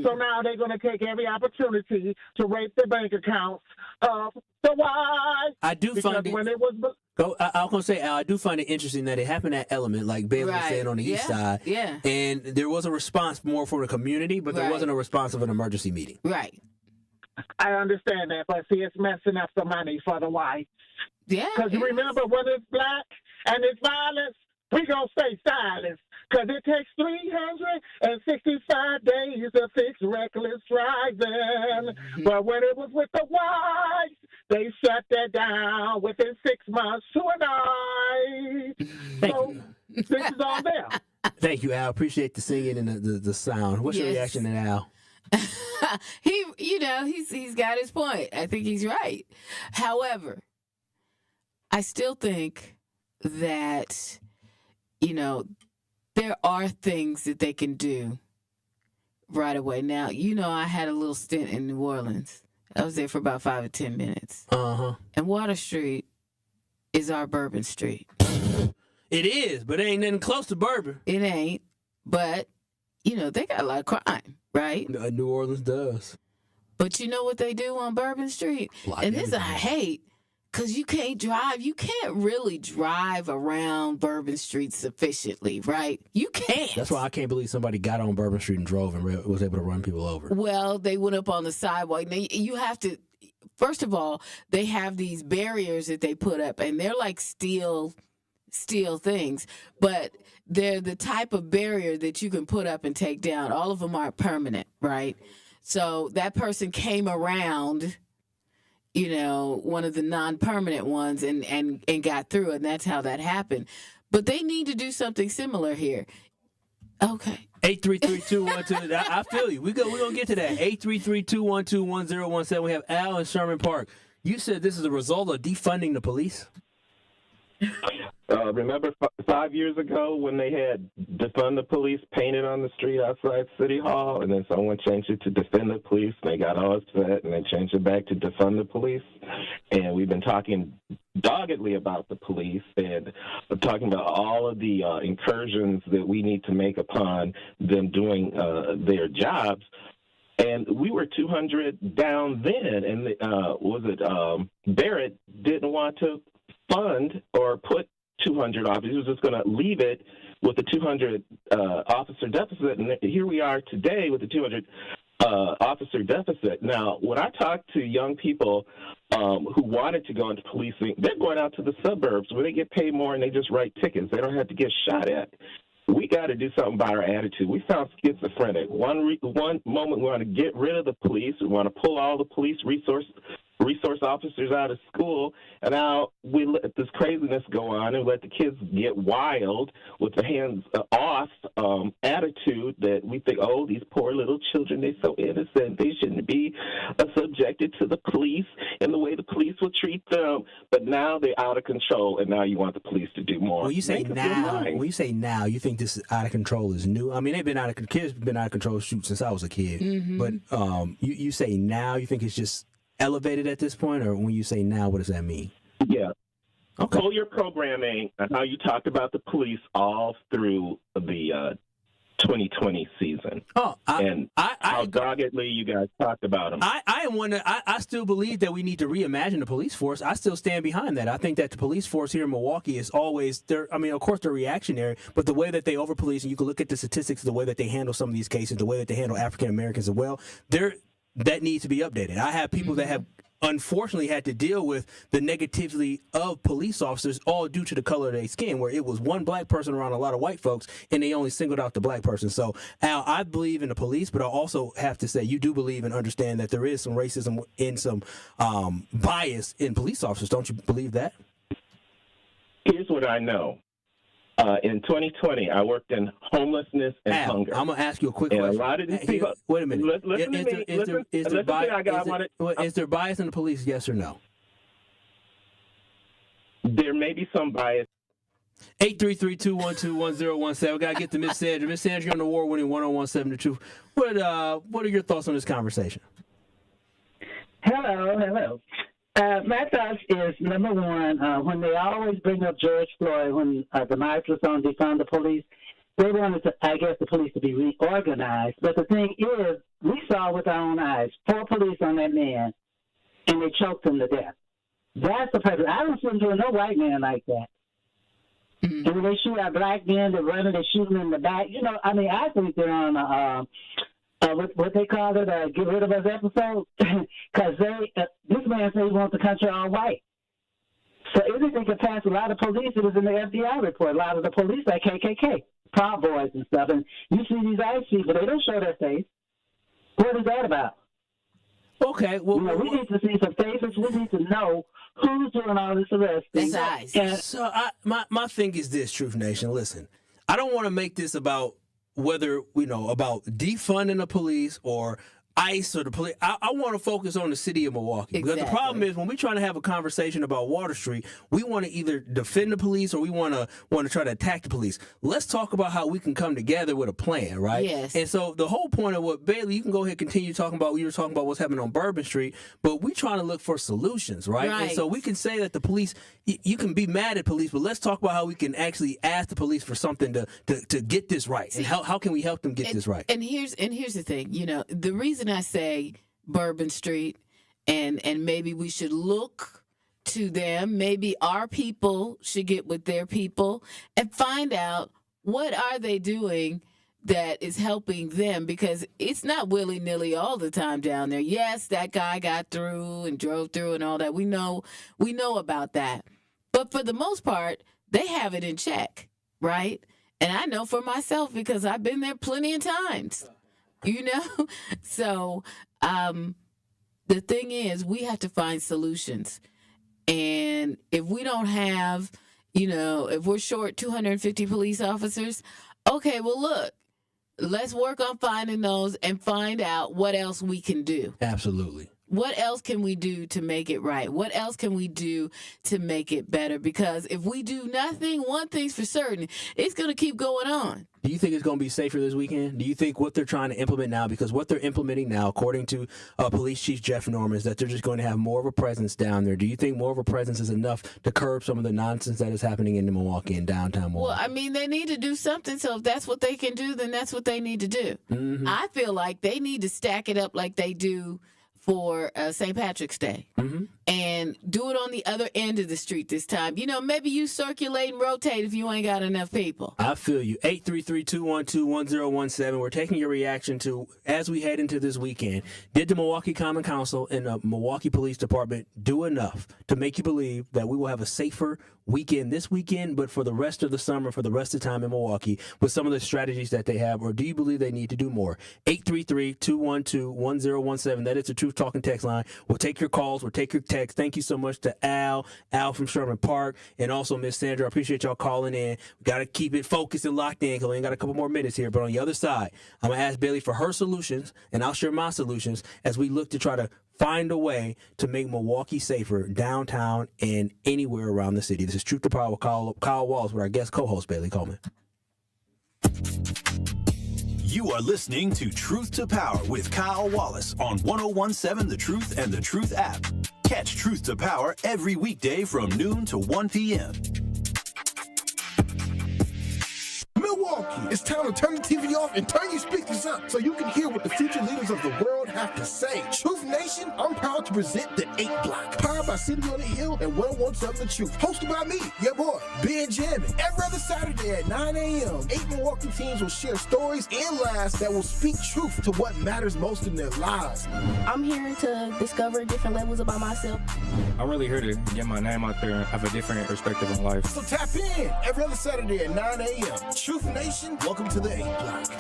So now they're going to take every opportunity to rape the bank accounts of the whites.
I do find it.
When it was.
I was going to say, Al, I do find it interesting that it happened at Element, like Bailey was saying on the east side.
Yeah.
And there was a response more for the community, but there wasn't a response of an emergency meeting.
Right.
I understand that, but see, it's messing up the money for the whites.
Yeah.
Because you remember when it's black and it's violence, we going to stay silent. Because it takes 365 days to fix reckless driving. But when it was with the whites, they shut that down within 6 months to a night. So this is all there.
Thank you, Al. Appreciate the singing and the sound. What's your reaction to Al?
He's got his point. I think he's right. However, I still think that, there are things that they can do right away. Now, I had a little stint in New Orleans. I was there for about 5 or 10 minutes.
Uh-huh.
And Water Street is our Bourbon Street.
It is, but it ain't nothing close to Bourbon.
It ain't, but, they got a lot of crime, right?
New Orleans does.
But you know what they do on Bourbon Street? And this I hate. Because you can't drive. You can't really drive around Bourbon Street sufficiently, right? You can't.
That's why I can't believe somebody got on Bourbon Street and drove and was able to run people over.
Well, they went up on the sidewalk. Now, you have to, first of all, they have these barriers that they put up, and they're like steel things. But they're the type of barrier that you can put up and take down. All of them aren't permanent, right? So that person came around one of the non-permanent ones and got through, and that's how that happened. But they need to do something similar here. Okay.
833-212. I feel you. We're going to get to that. 833-212-1017. We have Al in Sherman Park. You said this is a result of defunding the police?
Remember 5 years ago when they had defund the police painted on the street outside City Hall, and then someone changed it to defend the police, and they got all upset, and they changed it back to defund the police. And we've been talking doggedly about the police and talking about all of the incursions that we need to make upon them doing their jobs. And we were 200 down then, and Barrett didn't want to fund or put 200 officers. He was just going to leave it with the 200 officer deficit. And here we are today with the 200 officer deficit. Now, when I talk to young people who wanted to go into policing, they're going out to the suburbs where they get paid more and they just write tickets. They don't have to get shot at. We got to do something about our attitude. We sound schizophrenic. One moment we want to get rid of the police. We want to pull all the police resource officers out of school, and now we let this craziness go on and let the kids get wild with the hands-off attitude that we think, oh, these poor little children, they're so innocent. They shouldn't be subjected to the police and the way the police will treat them. But now they're out of control, and now you want the police to do more.
When you say now, you think this out of control is new? I mean, kids have been out of control since I was a kid. Mm-hmm. But you say now, you think it's just elevated at this point, or when you say now, what does that mean?
Yeah.
Okay.
Pull your programming and how you talked about the police all through the 2020 season. How doggedly you guys talked about them.
I still believe that we need to reimagine the police force. I still stand behind that. I think that the police force here in Milwaukee is always there. I mean, of course, they're reactionary, but the way that they over-police, and you can look at the statistics, the way that they handle some of these cases, the way that they handle African Americans as well, that needs to be updated. I have people that have unfortunately had to deal with the negativity of police officers all due to the color of their skin, where it was one black person around a lot of white folks and they only singled out the black person. So, Al, I believe in the police, but I also have to say you do believe and understand that there is some racism and some bias in police officers. Don't you believe that?
Here's what I know. In 2020, I worked in homelessness and hunger.
I'm going to ask you a quick question.
A lot of these people.
Wait a minute.
Listen to me.
Is there bias in the police, yes or no?
There may be some bias.
833-212-1017. We got to get to Miss Sandra. Miss Sandra, you're on the award-winning 1017 The Truth. What are your thoughts on this conversation?
Hello. My thoughts is, number one, when they always bring up George Floyd, when the march was on defund the police, they wanted the police to be reorganized. But the thing is, we saw with our own eyes, 4 police on that man, and they choked him to death. That's the purpose. I don't see them doing no white man like that. And when they shoot our black men, they're running, they shoot them in the back. I think they're on what they call it, get rid of us episode, because this man said he wants the country all white. So anything can pass. A lot of police, it was in the FBI report, a lot of the police are KKK, Proud Boys and stuff. And you see these ICE people, they don't show their face. What is that about?
Okay, well,
we need to see some faces. We need to know who's doing all this arresting.
So my thing is this, Truth Nation. Listen, I don't want to make this about whether about defunding the police or ICE or the police. I want to focus on the city of Milwaukee. Because the problem is when we're trying to have a conversation about Water Street, we want to either defend the police or we want to try to attack the police. Let's talk about how we can come together with a plan, right?
Yes.
And so the whole point of what Bailey, you can go ahead and continue talking about. You were talking about what's happening on Bourbon Street, but we're trying to look for solutions, right? And so we can say that the police, you can be mad at police, but let's talk about how we can actually ask the police for something to get this right. And how can we help them get this right?
And here's the thing, the reason I say Bourbon Street and maybe we should look to them, maybe our people should get with their people and find out what are they doing that is helping them, because it's not willy-nilly all the time down there. Yes, that guy got through and drove through and all that. We know about that. But for the most part, they have it in check, right? And I know for myself because I've been there plenty of times. So the thing is, we have to find solutions. And if we don't have, if we're short 250 police officers, okay, well, look, let's work on finding those and find out what else we can do.
Absolutely.
What else can we do to make it right? What else can we do to make it better? Because if we do nothing, one thing's for certain, it's going to keep going on.
Do you think it's going to be safer this weekend? Do you think what they're trying to implement now, because what they're implementing now, according to Police Chief Jeff Norman, is that they're just going to have more of a presence down there? Do you think more of a presence is enough to curb some of the nonsense that is happening in Milwaukee and downtown Milwaukee?
Well, they need to do something. So if that's what they can do, then that's what they need to do. Mm-hmm. I feel like they need to stack it up like they do for St. Patrick's Day and do it on the other end of the street this time. Maybe you circulate and rotate if you ain't got enough people.
I feel you. 833-212-1017. We're taking your reaction to, as we head into this weekend, did the Milwaukee Common Council and the Milwaukee Police Department do enough to make you believe that we will have a safer weekend this weekend, but for the rest of the summer, for the rest of the time in Milwaukee, with some of the strategies that they have, or do you believe they need to do more? 833-212-1017. That is the Truth Talking text line. We'll take your calls. We'll take your texts. Thank you so much to Al from Sherman Park, and also Miss Sandra. I appreciate y'all calling in. We got to keep it focused and locked in because we ain't got a couple more minutes here. But on the other side, I'm going to ask Bailey for her solutions, and I'll share my solutions as we look to try to find a way to make Milwaukee safer downtown and anywhere around the city. This is Truth to Power with Kyle Wallace with our guest co-host, Bailey Coleman.
You are listening to Truth to Power with Kyle Wallace on 1017 The Truth and The Truth app. Catch Truth to Power every weekday from noon to 1 p.m.
Milwaukee, it's time to turn the TV off and turn your speakers up so you can hear what the future leaders of the world have to say. Truth Nation, I'm proud to present the 8 Block, powered by City on the Hill and 1017 The Truth, hosted by me, your boy, Ben Jammin. Every other Saturday at 9 a.m., 8 Milwaukee teams will share stories and laughs that will speak truth to what matters most in their lives.
I'm here to discover different levels about myself.
I'm really here to get my name out there and have a different perspective on life.
So tap in every other Saturday at 9 a.m. Truth Nation, welcome to the 8 Block.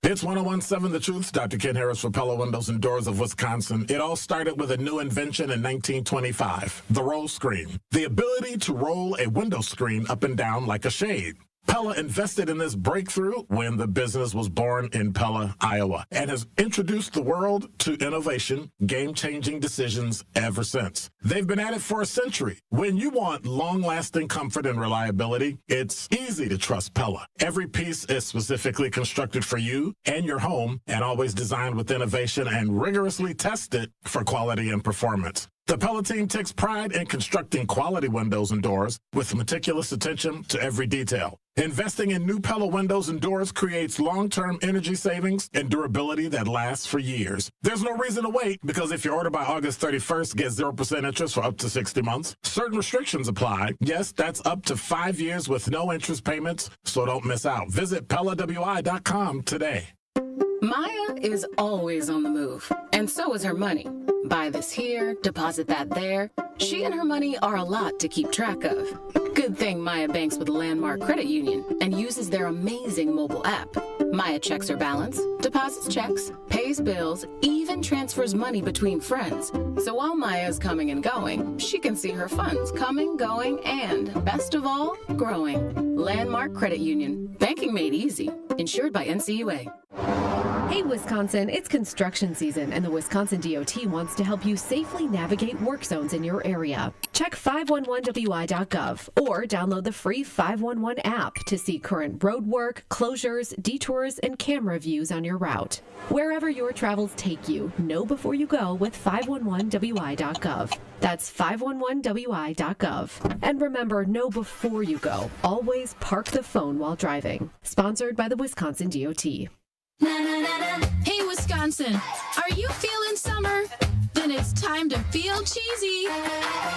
It's 1017 The Truth. Dr. Ken Harris for Pella Windows and Doors of Wisconsin. It all started with a new invention in 1925, the roll screen. The ability to roll a window screen up and down like a shade. Pella invested in this breakthrough when the business was born in Pella, Iowa, and has introduced the world to innovation, game-changing decisions ever since. They've been at it for a century. When you want long-lasting comfort and reliability, it's easy to trust Pella. Every piece is specifically constructed for you and your home, and always designed with innovation and rigorously tested for quality and performance. The Pella team takes pride in constructing quality windows and doors with meticulous attention to every detail. Investing in new Pella windows and doors creates long-term energy savings and durability that lasts for years. There's no reason to wait, because if you order by August 31st, get 0% interest for up to 60 months. Certain restrictions apply. Yes, that's up to 5 years with no interest payments, so don't miss out. Visit PellaWI.com today.
Maya is always on the move, and so is her money. Buy this here, deposit that there. She and her money are a lot to keep track of. Good thing Maya banks with Landmark Credit Union and uses their amazing mobile app. Maya checks her balance, deposits checks, pays bills, even transfers money between friends. So while Maya's coming and going, she can see her funds coming, going, and, best of all, growing. Landmark Credit Union. Banking made easy. Insured by NCUA.
Hey Wisconsin, it's construction season and the Wisconsin DOT wants to help you safely navigate work zones in your area. Check 511wi.gov or download the free 511 app to see current road work, closures, detours, and camera views on your route. Wherever your travels take you, know before you go with 511wi.gov. That's 511wi.gov. And remember, know before you go. Always park the phone while driving. Sponsored by the Wisconsin DOT.
Hey Wisconsin, are you feeling summer? Then it's time to feel cheesy.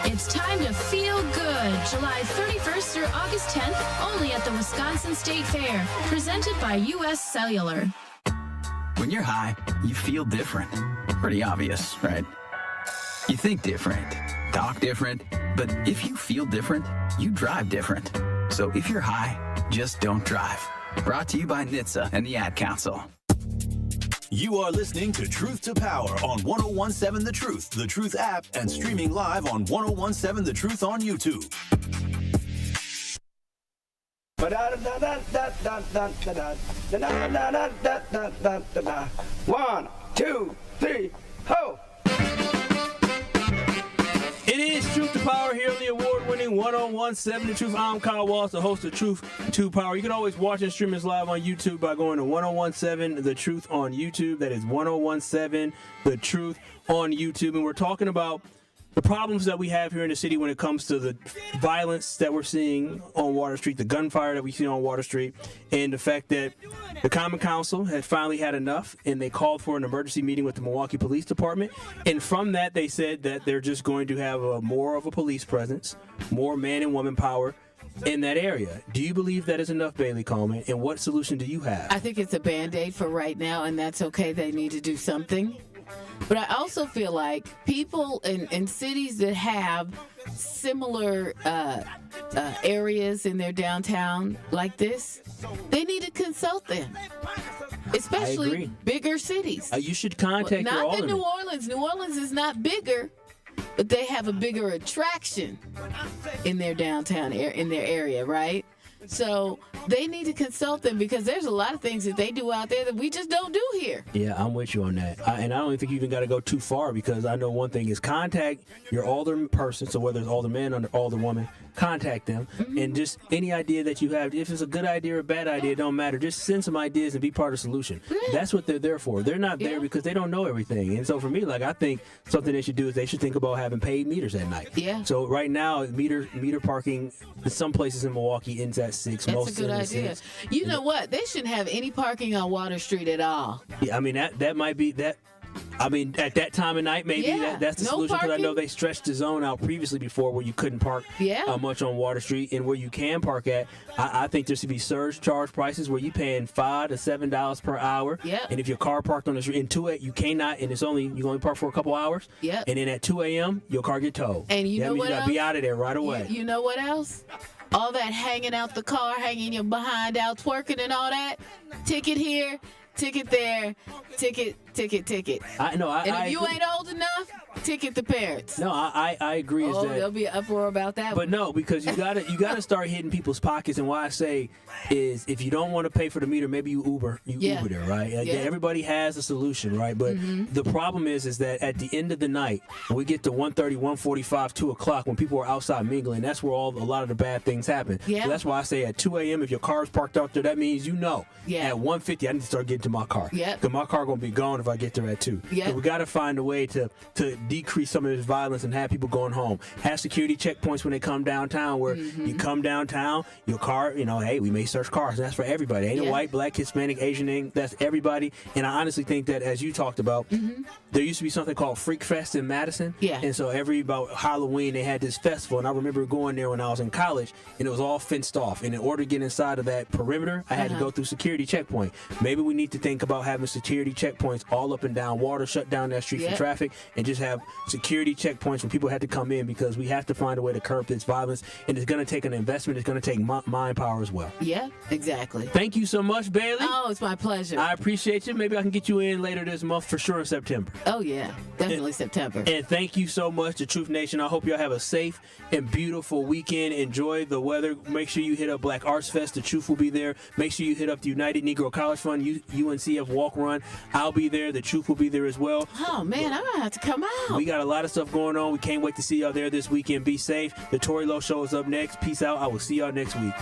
It's time to feel good. July 31st through August 10th, only at the Wisconsin State Fair. Presented by U.S. Cellular.
When you're high, you feel different. Pretty obvious, right? You think different, talk different, but if you feel different, you drive different. So if you're high, just don't drive. Brought to you by NHTSA and the Ad Council.
You are listening to Truth to Power on 1017 The Truth app, and streaming live on 1017 The Truth on YouTube.
1, 2, 3, ho!
It is Truth to Power here on the award-winning 1017 The Truth. I'm Kyle Wallace, the host of Truth to Power. You can always watch and stream us live on YouTube by going to 1017 The Truth on YouTube. That is 1017 The Truth on YouTube. And we're talking about the problems that we have here in the city when it comes to the violence that we're seeing on Water Street, the gunfire that we see on Water Street, and the fact that the Common Council has finally had enough, and they called for an emergency meeting with the Milwaukee Police Department. And from that, they said that they're just going to have more of a police presence, more man and woman power in that area. Do you believe that is enough, Bailey Coleman? And what solution do you have?
I think it's a Band-Aid for right now, and that's okay. They need to do something. But I also feel like people in cities that have similar areas in their downtown like this, they need to consult them, especially bigger cities.
You should contact your
Not
alderman.
New Orleans. New Orleans is not bigger, but they have a bigger attraction in their downtown, in their area, right? So they need to consult them, because there's a lot of things that they do out there that we just don't do here.
Yeah, I'm with you on that. And I don't even think you even got to go too far, because I know one thing is contact your alderman person. So whether it's alderman or alderwoman, contact them. And just any idea that you have, if it's a good idea or a bad idea, it don't matter. Just send some ideas and be part of the solution. That's what they're there for. They're not there because they don't know everything. And so for me, like, I think something they should do is they should think about having paid meters at night.
Yeah.
So right now, meter parking in some places in Milwaukee ends at 6.
That's
most
a good idea. You know what? They shouldn't have any parking on Water Street at all.
Yeah, I mean, that might be that. I mean, at that time of night, maybe that's the solution, because I know they stretched the zone out previously before where you couldn't park much on Water Street, and where you can park at. I think there should be surge charge prices where you're paying $5 to $7 per hour.
Yeah.
And if your car parked on the street, and you cannot, and you can only park for a couple hours.
Yeah.
And then at 2 a.m. your car get towed.
And you know
means
what
you gotta
else?
be out of there right away.
You know what else? All that hanging out the car, hanging your behind out, twerking and all that. Ticket here, ticket there, ticket. And if you ain't old enough, ticket the parents.
No, I agree.
Oh,
that,
there'll be an uproar about that.
But no, because you gotta start hitting people's pockets. And why I say is, if you don't want to pay for the meter, maybe you Uber there, right?
Yeah.
Everybody has a solution, right? But the problem is that at the end of the night, when we get to 1:30, 1:45, 2 o'clock, when people are outside mingling, that's where a lot of the bad things happen.
Yeah.
So that's why I say at 2 a.m. if your car is parked out there, that means at 1:50 I need to start getting to my car.
Yeah.
Because my car gonna be gone if I get there at 2.
Yeah.
So we got to find a way to decrease some of this violence and have people going home. Have security checkpoints when they come downtown, where you come downtown, your car, hey, we may search cars. And that's for everybody. Ain't a white, black, Hispanic, Asian, that's everybody. And I honestly think that, as you talked about, there used to be something called Freak Fest in Madison.
Yeah.
And so about Halloween, they had this festival. And I remember going there when I was in college, and it was all fenced off. And in order to get inside of that perimeter, I had to go through security checkpoint. Maybe we need to think about having security checkpoints all up and down water, shut down that street for traffic, and just have security checkpoints when people had to come in, because we have to find a way to curb this violence. And it's going to take an investment. It's going to take mind power as well.
Yeah, exactly.
Thank you so much, Bailey.
Oh, it's my pleasure.
I appreciate you. Maybe I can get you in later this month, for sure, in September.
Oh, yeah. Definitely September.
And thank you so much to Truth Nation. I hope y'all have a safe and beautiful weekend. Enjoy the weather. Make sure you hit up Black Arts Fest. The Truth will be there. Make sure you hit up the United Negro College Fund, UNCF Walk Run. I'll be there. The Truth will be there as well.
Oh, man, I'm going to have to come out.
We got a lot of stuff going on. We can't wait to see y'all there this weekend. Be safe. The Tory Lowe Show is up next. Peace out. I will see y'all next week.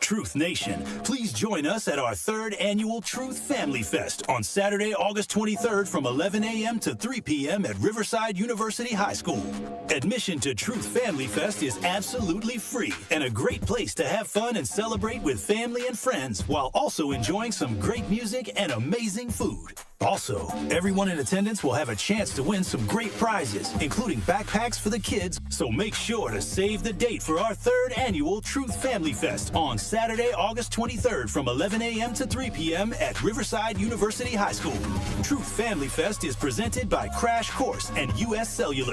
Truth Nation, please join us at our 3rd annual Truth Family Fest on Saturday, August 23rd from 11 a.m. to 3 p.m. at Riverside University High School. Admission to Truth Family Fest is absolutely free and a great place to have fun and celebrate with family and friends while also enjoying some great music and amazing food. Also, everyone in attendance will have a chance to win some great prizes, including backpacks for the kids, so make sure to save the date for our 3rd annual Truth Family Fest on Saturday, August 23rd from 11 a.m. to 3 p.m. at Riverside University High School. Truth Family Fest is presented by Crash Course and U.S. Cellular.